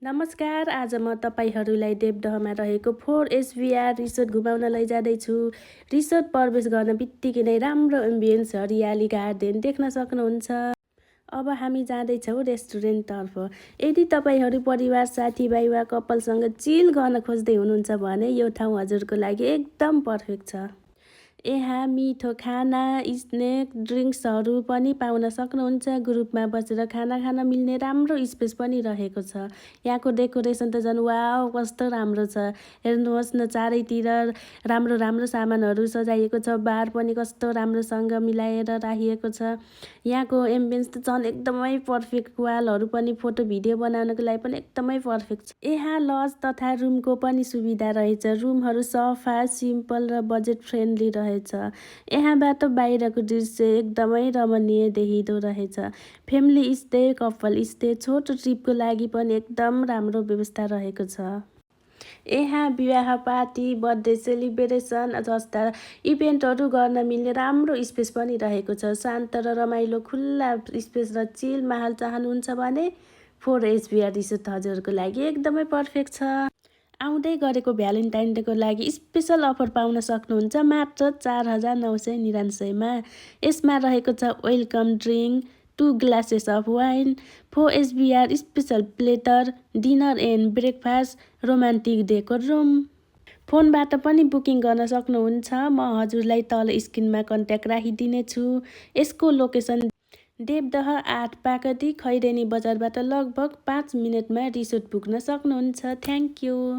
नमस्कार, आज म तपाईहरूलाई देवदहमा रहेको 4SVR रिसोर्ट घुमाउन लैजाँदैछु। रिसोर्ट प्रवेश गर्न बित्तिकै नै राम्रो एम्बियन्स, हरियाली, गार्डन देख्न सक्नुहुन्छ। अब हामी जाँदैछौँ रेस्टुरेन्टतर्फ। यदि तपाईँहरू परिवार, साथीभाइ वा कपालसँग चिल गर्न खोज्दै हुनुहुन्छ भने यो ठाउँ हजुरको लागि एकदम पर्फेक्ट छ। यहाँ मिठो खाना, स्नेक, ड्रिङ्क्सहरू पनि पाउन सक्नुहुन्छ। ग्रुपमा बसेर खाना खान मिल्ने राम्रो स्पेस पनि रहेको छ। यहाँको डेकोरेसन त झन् वाउ कस्तो राम्रो छ। हेर्नुहोस् न, चारैतिर राम्रो राम्रो सामानहरू सजाइएको छ। बार पनि कस्तो राम्रोसँग मिलाएर राखिएको छ। यहाँको एम्बियन्स त झन् एकदमै पर्फेक्ट। वालहरू पनि फोटो भिडियो बनाउनको लागि पनि एकदमै पर्फेक्ट छ। यहाँ लज तथा रुमको पनि सुविधा रहेछ। रुमहरू सफा, सिम्पल र बजेट फ्रेन्डली रहेछ। यहाँबाट बाहिरको दृश्य एकदमै रमणीय देखिँदो रहेछ। फ्यामिली स्टे, कपल स्टे, छोटो ट्रिपको लागि पनि एकदम राम्रो व्यवस्था रहेको छ। यहाँ विवाह पार्टी, बर्थडे सेलिब्रेसन जस्ता इभेन्टहरू गर्न मिल्ने राम्रो स्पेस पनि रहेको छ। शान्त र रमाइलो खुल्ला स्पेस र चिल माहौल चाहनुहुन्छ भने 4SVR रिसोर्ट हजुरको लागि एकदमै पर्फेक्ट छ। आउँदै गरेको भ्यालेन्टाइन डेको लागि स्पेसल अफर पाउन सक्नुहुन्छ मात्र 4,999 मा। यसमा रहेको छ welcome drink, 2 glasses of wine, 4SVR special platter, dinner and breakfast, romantic decor room. फोनबाट पनि बुकिङ गर्न सक्नुहुन्छ। म हजुरलाई तल स्क्रिनमा कन्ट्याक्ट राखिदिनेछु। यसको लोकेसन देवदह 8 पाकटी, खैरेनी बजारबाट लगभग 5 मिनेटमा रिसोर्ट पुग्न सक्नुहुन्छ। Thank you.